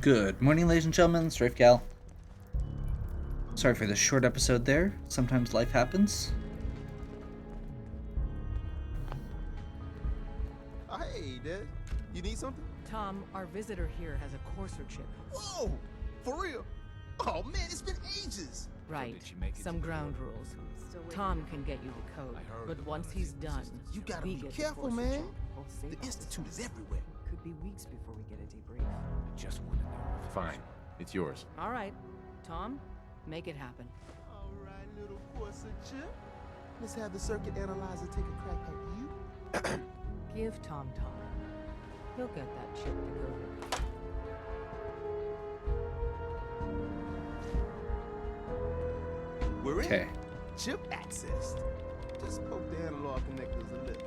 Good morning, ladies and gentlemen. It's Rafe Gal. Sorry for the short episode there. Sometimes life happens. Hey, Des. You need something? Tom, our visitor here has a courser chip. Whoa! For real? Oh, man, it's been ages. Right. Some ground rules. Tom can get you the code, but once he's done, You gotta we be get careful, the courser man. chip. The Institute is everywhere. Could be weeks before we get a debrief. Just want to know. Fine. It's yours. All right, Tom, make it happen. All right, little courser chip. Let's have the circuit analyzer take a crack at you. Give Tom time. He'll get that chip decoded. We're in. Okay. Chip accessed. Just poke the analog connectors a little.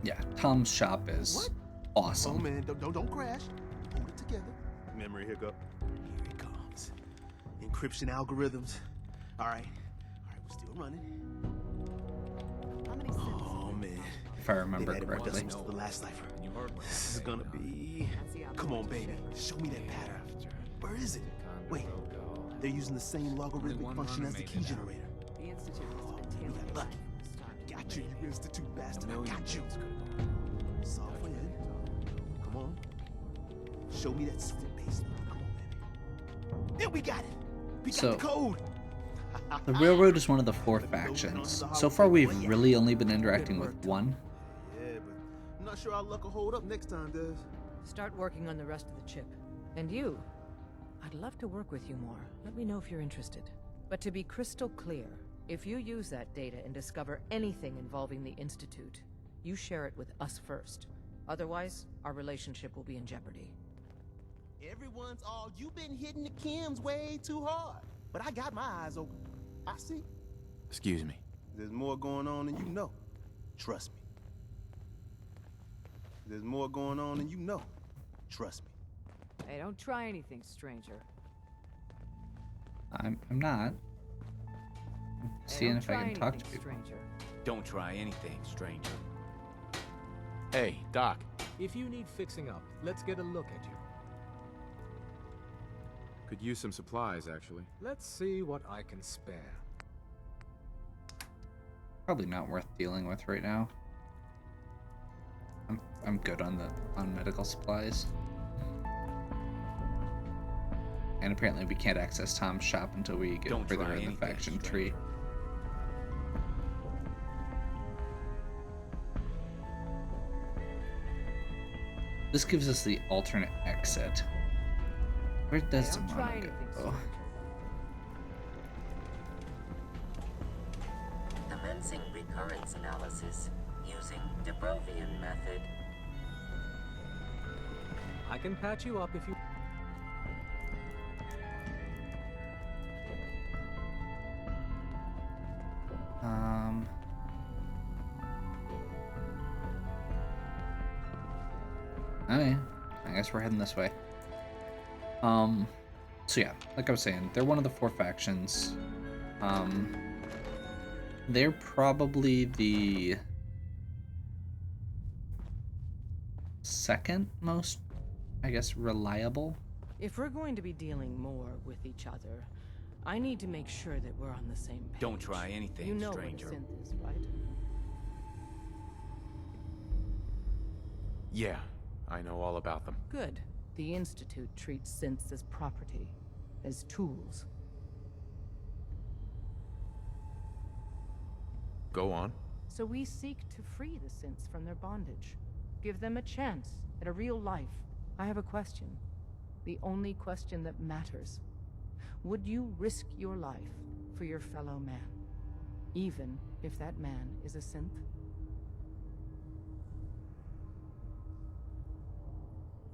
Yeah, Tom's shop is What? Oh, awesome. man, don't crash. Hold it together. Memory hiccup. Here it comes. Encryption algorithms. All right, we're still running. How many cents? Oh, man. If I remember They've added more correctly. decimals to the last cipher. New hardware. This is gonna be... That's the Come on, operator baby. check. Show me that pattern. Where is it? Wait, they're using the same logarithmic function as the key generator. The Institute Oh, has we been got tailored luck. from the start. Got you, you Institute bastard. I million got you. things could've gone. Software in. Come on. Show me that sweet bass number. Come on, baby. There, we got it. We got So- the code. The Railroad is one of the four factions. So far, we've really only been interacting with one. Yeah, but I'm not sure our luck will hold up next time, Des. Start working on the rest of the chip. And you, I'd love to work with you more. Let me know if you're interested. But to be crystal clear, if you use that data and discover anything involving the Institute, you share it with us first. Otherwise, our relationship will be in jeopardy. Everyone's all, you've been hitting the chems way too hard. But I got my eyes open. I see. Excuse me. There's more going on than you know. Trust me. There's more going on than you know. Trust me. Hey, don't try anything, stranger. I'm not. Hey, Seeing don't if I try can talk to anything, people. stranger. Don't try anything, stranger. Hey, Doc. If you need fixing up, let's get a look at you. Could use some supplies, actually. Let's see what I can spare. Probably not worth dealing with right now. I'm good on medical supplies. And apparently we can't access Tom's shop until we get Don't further try in the anything, faction stranger. tree. This gives us the alternate exit. Where does Hey, don't try Demonic anything, go? stranger. Commencing recurrence analysis using de Brovian method. I can patch you up if you... Okay, I guess we're heading this way. So yeah, like I was saying, they're one of the four factions. They're probably the second most, I guess, reliable. If we're going to be dealing more with each other, I need to make sure that we're on the same page. Don't try anything, You know stranger. what a synth is, right? Yeah, I know all about them. Good. The Institute treats synths as property, as tools. Go on. So we seek to free the synths from their bondage. Give them a chance at a real life. I have a question. The only question that matters. Would you risk your life for your fellow man? Even if that man is a synth?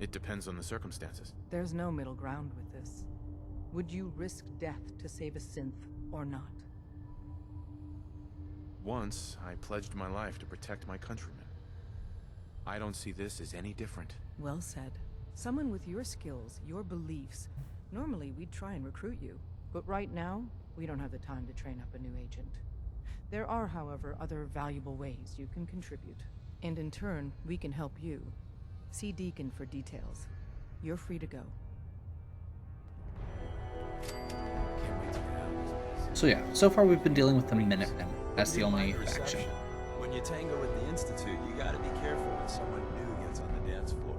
It depends on the circumstances. There's no middle ground with this. Would you risk death to save a synth or not? Once, I pledged my life to protect my countrymen. I don't see this as any different. Well said. Someone with your skills, your beliefs. Normally, we'd try and recruit you. But right now, we don't have the time to train up a new agent. There are, however, other valuable ways you can contribute. And in turn, we can help you. See Deacon for details. You're free to go. So yeah, so far we've been dealing with the Minutemen as the Give only minor faction. reception. When you tango with the Institute, you gotta be careful when someone new gets on the dance floor.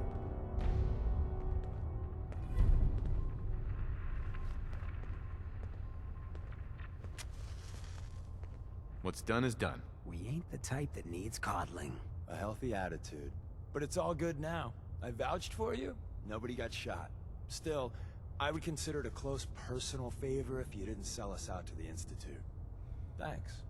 What's done is done. We ain't the type that needs coddling. A healthy attitude. But it's all good now. I vouched for you. Nobody got shot. Still, I would consider it a close personal favor if you didn't sell us out to the Institute. Thanks.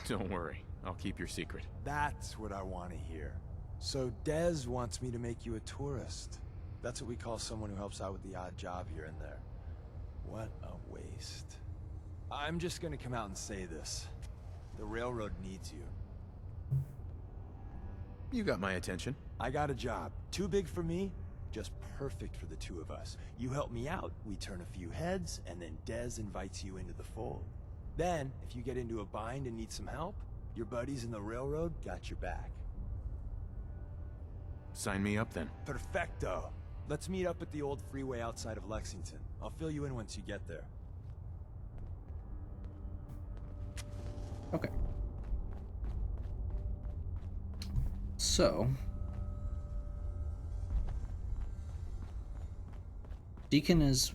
Don't worry, I'll keep your secret. That's what I want to hear. So Dez wants me to make you a tourist. That's what we call someone who helps out with the odd job here and there. What a waste. I'm just gonna come out and say this. The railroad needs you. You got my attention. I got a job. Too big for me, just perfect for the two of us. You help me out, we turn a few heads, and then Dez invites you into the fold. Then, if you get into a bind and need some help, your buddies in the railroad got your back. Sign me up then. Perfecto. Let's meet up at the old freeway outside of Lexington. I'll fill you in once you get there. Okay. So, Deacon is,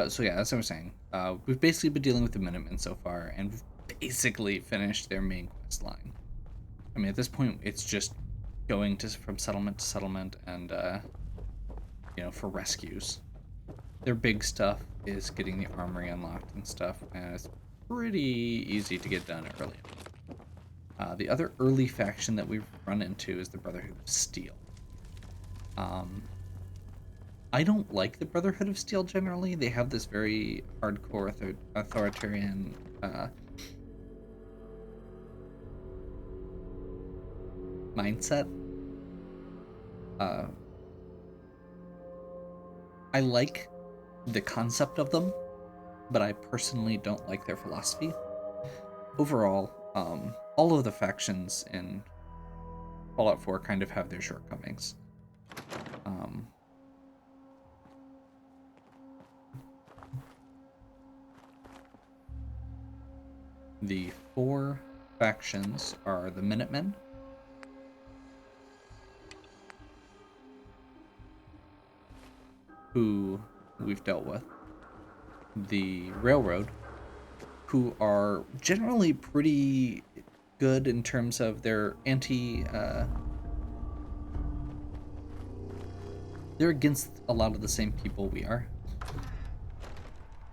so yeah, as I was saying, we've basically been dealing with the Minutemen so far, and we've basically finished their main quest line. I mean, at this point, it's just going from settlement to settlement and, you know, for rescues. Their big stuff is getting the armory unlocked and stuff, and it's pretty easy to get done early. The other early faction that we've run into is the Brotherhood of Steel. I don't like the Brotherhood of Steel generally. They have this very hardcore authoritarian mindset. I like the concept of them, but I personally don't like their philosophy. Overall, all of the factions in Fallout 4 kind of have their shortcomings. The 4 factions are the Minutemen, who we've dealt with, the Railroad, who are generally pretty good in terms of their they're against a lot of the same people we are,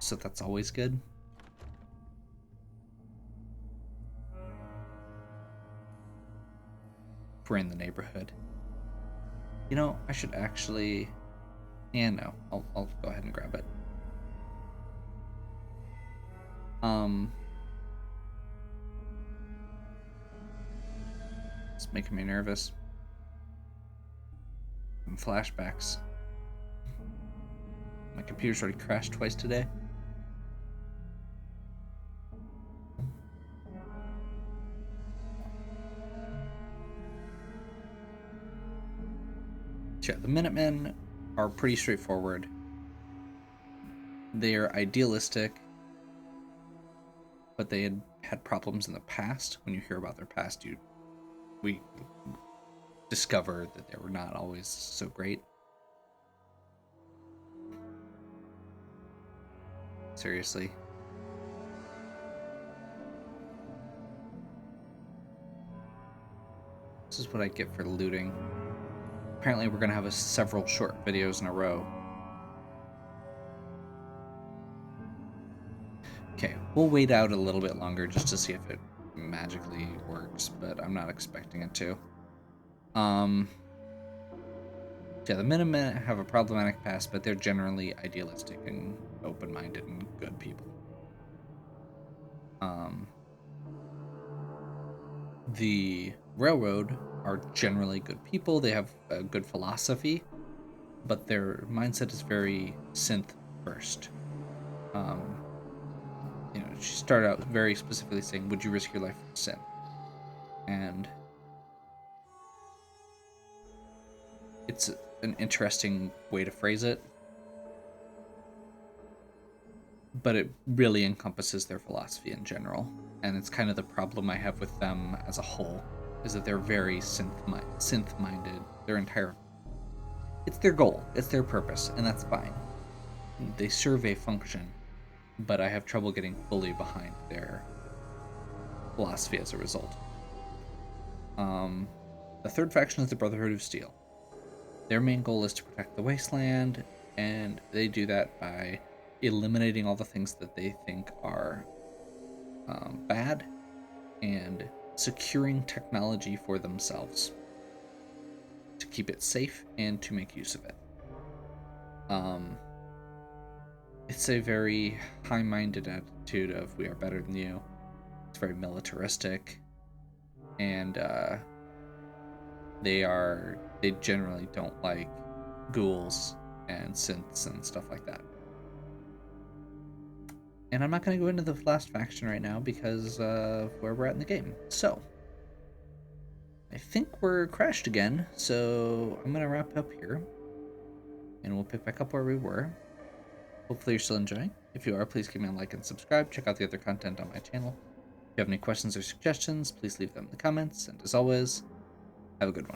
so that's always good. If we're in the neighborhood. You know, I should actually... Yeah, no. I'll go ahead and grab it. It's making me nervous. Flashbacks. My computer's already crashed twice today. Yeah, the Minutemen are pretty straightforward. They're idealistic, but they had problems in the past. When you hear about their past, we discover that they were not always so great. Seriously. This is what I get for looting. Apparently we're gonna have several short videos in a row. Okay, we'll wait out a little bit longer just to see if it magically works, but I'm not expecting it to. Yeah, the Minutemen have a problematic past, but they're generally idealistic and open-minded and good people. The Railroad are generally good people. They have a good philosophy, but their mindset is very synth first. You know, she started out very specifically saying, "Would you risk your life for synth?" And it's an interesting way to phrase it. but it really encompasses their philosophy in general. And it's kind of the problem I have with them as a whole, is that they're very synth-minded. It's their goal, it's their purpose, and that's fine. They serve a function, but I have trouble getting fully behind their philosophy as a result. The third faction is the Brotherhood of Steel. Their main goal is to protect the wasteland, and they do that by eliminating all the things that they think are bad and securing technology for themselves to keep it safe and to make use of it. It's a very high-minded attitude of we are better than you. It's very militaristic, and they generally don't like ghouls and synths and stuff like that. And I'm not going to go into the last faction right now because of where we're at in the game. So, I think we're crashed again, so I'm going to wrap up here. And we'll pick back up where we were. Hopefully you're still enjoying. If you are, please give me a like and subscribe. Check out the other content on my channel. If you have any questions or suggestions, please leave them in the comments. And as always, have a good one.